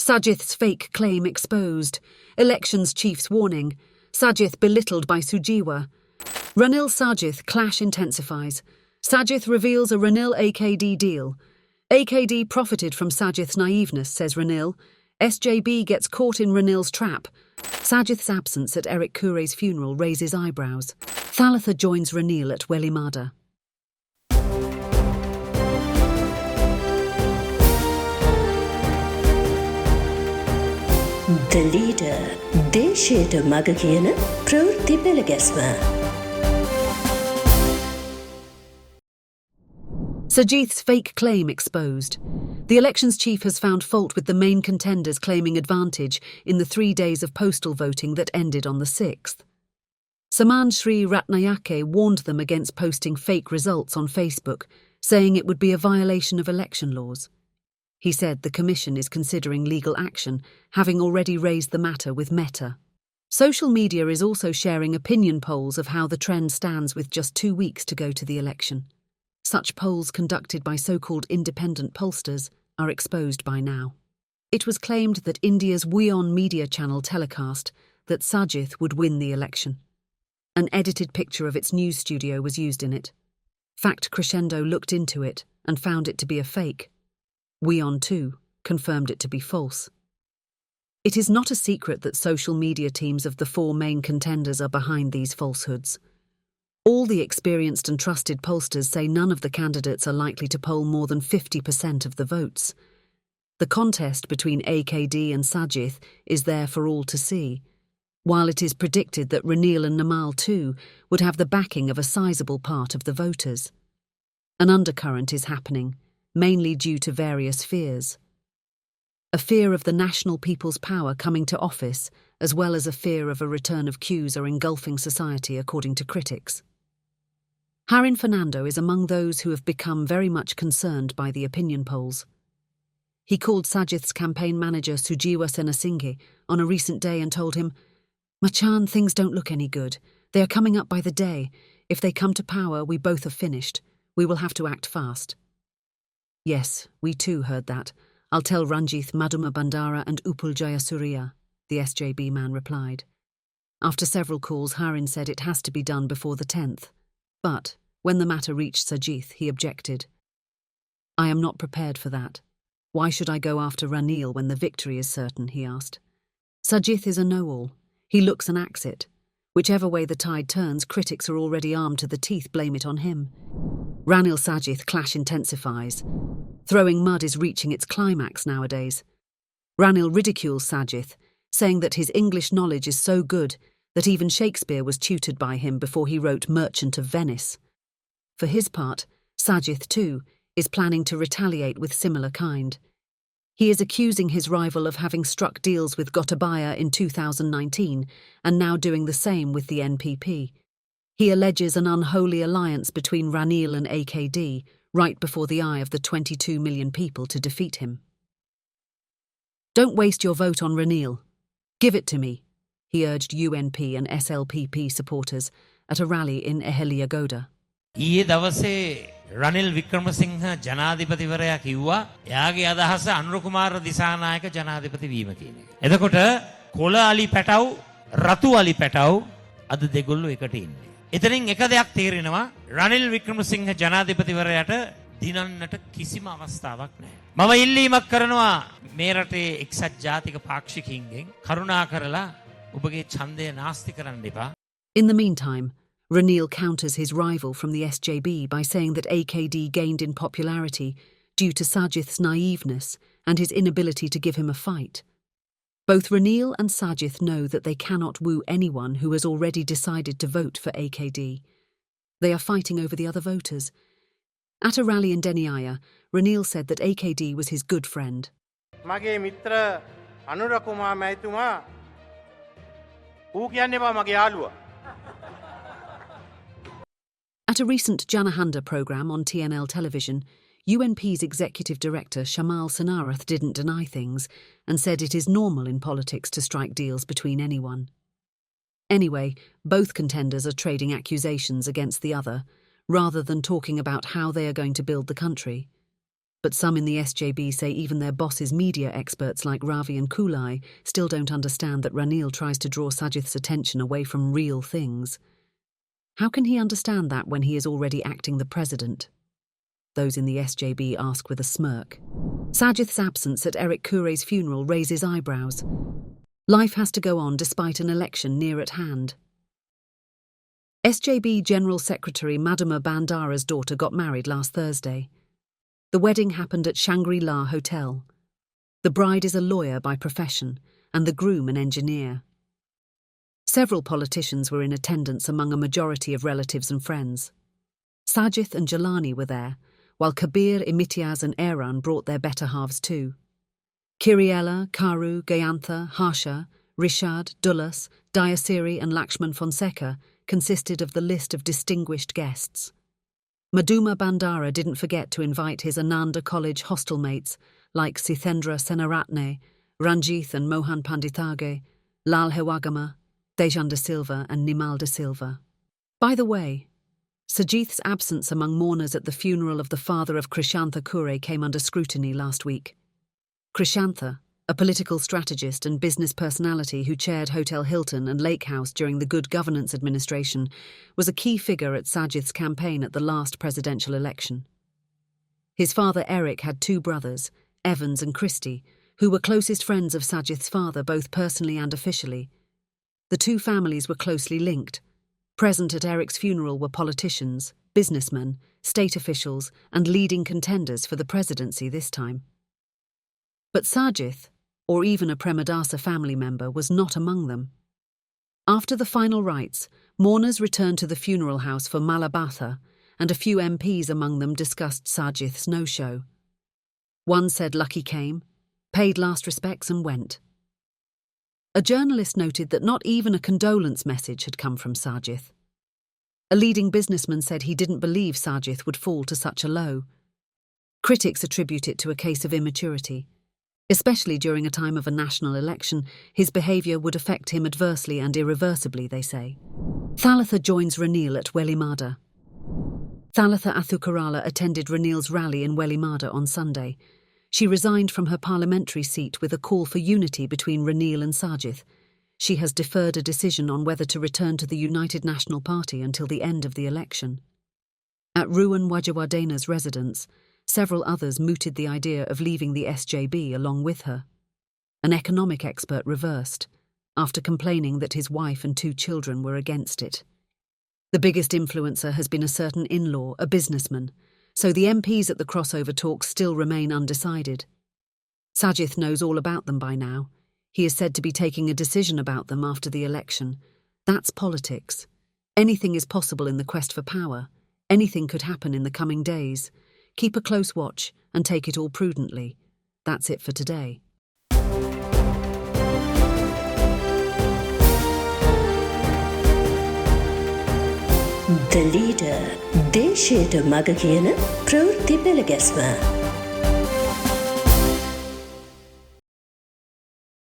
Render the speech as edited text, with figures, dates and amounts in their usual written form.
Sajith's fake claim exposed. Elections chief's warning. Sajith belittled by Sujiwa. Ranil-Sajith clash intensifies. Sajith reveals a Ranil-AKD deal. AKD profited from Sajith's naiveness, says Ranil. SJB gets caught in Ranil's trap. Sajith's absence at Eric Kure's funeral raises eyebrows. Thalatha joins Ranil at Welimada. The leader, දේශයට මග කියන ප්‍රවෘත්ති පෙළගැස්ම. Sajith's fake claim exposed. The elections chief has found fault with the main contenders claiming advantage in the 3 days of postal voting that ended on the 6th. Saman Sri Ratnayake warned them against posting fake results on Facebook, saying it would be a violation of election laws. He said the commission is considering legal action, having already raised the matter with Meta. Social media is also sharing opinion polls of how the trend stands with just 2 weeks to go to the election. Such polls conducted by so-called independent pollsters are exposed by now. It was claimed that India's WION media channel telecast that Sajith would win the election. An edited picture of its news studio was used in it. Fact Crescendo looked into it and found it to be a fake. WION, too, confirmed it to be false. It is not a secret that social media teams of the 4 main contenders are behind these falsehoods. All the experienced and trusted pollsters say none of the candidates are likely to poll more than 50% of the votes. The contest between AKD and Sajith is there for all to see, while it is predicted that Ranil and Namal too would have the backing of a sizable part of the voters. An undercurrent is happening, mainly due to various fears. A fear of the national people's power coming to office, as well as a fear of a return of queues are engulfing society, according to critics. Harin Fernando is among those who have become very much concerned by the opinion polls. He called Sajith's campaign manager Sujiwa Senasinghe on a recent day and told him, "Machan, things don't look any good. They are coming up by the day. If they come to power, we both are finished. We will have to act fast." "Yes, we too heard that. I'll tell Ranjith Madhuma Bandara and Upul Jayasuriya," the SJB man replied. After several calls, Harin said it has to be done before the 10th. But when the matter reached Sajith, he objected. "I am not prepared for that. Why should I go after Ranil when the victory is certain?" he asked. Sajith is a know-all. He looks and acts it. Whichever way the tide turns, critics are already armed to the teeth blame it on him. Ranil-Sajith clash intensifies. Throwing mud is reaching its climax nowadays. Ranil ridicules Sajith, saying that his English knowledge is so good that even Shakespeare was tutored by him before he wrote Merchant of Venice. For his part, Sajith, too, is planning to retaliate with similar kind. He is accusing his rival of having struck deals with Gotabaya in 2019 and now doing the same with the NPP. He alleges an unholy alliance between Ranil and AKD right before the eye of the 22 million people to defeat him. "Don't waste your vote on Ranil. Give it to me," he urged UNP and SLPP supporters at a rally in Eheliagoda. ඊයේ දවසේ රනිල් වික්‍රමසිංහ ජනාධිපතිවරයා කිව්වා එයාගේ අදහස අනුර කුමාර දිසානායක ජනාධිපති වීම කියන එක. එතකොට කොළ අලි පැටව් රතු අලි පැටව් අද දෙගොල්ලෝ එකට ඉන්නේ. එතනින් එක දෙයක් තේරෙනවා රනිල් වික්‍රමසිංහ ජනාධිපතිවරයාට දිනන්නට කිසිම අවස්ථාවක් නැහැ. මම ඉල්ලීමක් කරනවා මේ රටේ එක්සත් ජාතික පාක්ෂිකයින්ගෙන් කරුණා කරලා ඔබගේ ඡන්දය නාස්ති කරන්න එපා. In the meantime, Ranil counters his rival from the SJB by saying that AKD gained in popularity due to Sajith's naiveness and his inability to give him a fight. Both Ranil and Sajith know that they cannot woo anyone who has already decided to vote for AKD. They are fighting over the other voters. At a rally in Deniaya, Ranil said that AKD was his good friend. මගේ මිත්‍ර අනුර කුමාර මැතිතුමා ඌ කියන්නේ බා මගේ යාළුවා. At a recent Janahanda programme on TNL television, UNP's executive director Shamal Sanarath didn't deny things and said it is normal in politics to strike deals between anyone. Anyway, both contenders are trading accusations against the other, rather than talking about how they are going to build the country. but some in the SJB say even their boss's media experts like Ravi and Kulai still don't understand that Ranil tries to draw Sajith's attention away from real things. How can he understand that when he is already acting the president? Those in the SJB ask with a smirk. Sajith's absence at Eric Kure's funeral raises eyebrows. Life has to go on despite an election near at hand. SJB General Secretary Madhuma Bandara's daughter got married last Thursday. The wedding happened at Shangri-La Hotel. The bride is a lawyer by profession and the groom an engineer. Several politicians were in attendance among a majority of relatives and friends. Sajith and Jelani were there, while Kabir, Imitiaz and Aaron brought their better halves too. Kiriella, Karu, Gayantha, Harsha, Rishad, Dullas, Dayasiri and Lakshman Fonseca consisted of the list of distinguished guests. Madhuma Bandara didn't forget to invite his Ananda College hostel mates like Sithendra Senaratne, Ranjith and Mohan Pandithage, Lal Hewagama, Dejan de Silva and Nimal de Silva. By the way, Sajith's absence among mourners at the funeral of the father of Krishantha Kure came under scrutiny last week. Krishantha, a political strategist and business personality who chaired Hotel Hilton and Lake House during the Good Governance administration, was a key figure at Sajith's campaign at the last presidential election. His father Eric had two brothers, Evans and Christie, who were closest friends of Sajith's father both personally and officially. The two families were closely linked. Present at Eric's funeral were politicians, businessmen, state officials, and leading contenders for the presidency this time. But Sajith, or even a Premadasa family member, was not among them. After the final rites, mourners returned to the funeral house for Malabatha, and a few MPs among them discussed Sajith's no-show. One said Lucky came, paid last respects and went. A journalist noted that not even a condolence message had come from Sajith. A leading businessman said he didn't believe Sajith would fall to such a low. Critics attribute it to a case of immaturity. Especially during a time of a national election, his behaviour would affect him adversely and irreversibly, they say. Thalatha joins Ranil at Welimada. Thalatha Athukarala attended Ranil's rally in Welimada on Sunday. She resigned from her parliamentary seat with a call for unity between Ranil and Sajith. She has deferred a decision on whether to return to the United National Party until the end of the election. At Ruwan Wajawadena's residence, several others mooted the idea of leaving the SJB along with her. An economic expert reversed, after complaining that his wife and two children were against it. The biggest influencer has been a certain in-law, a businessman, so the MPs at the crossover talks still remain undecided. Sajith knows all about them by now. He is said to be taking a decision about them after the election. That's politics. Anything is possible in the quest for power. Anything could happen in the coming days. Keep a close watch and take it all prudently. That's it for today. The Leader, දේශයට මග කියන ප්‍රවෘත්ති පෙළගැස්ම.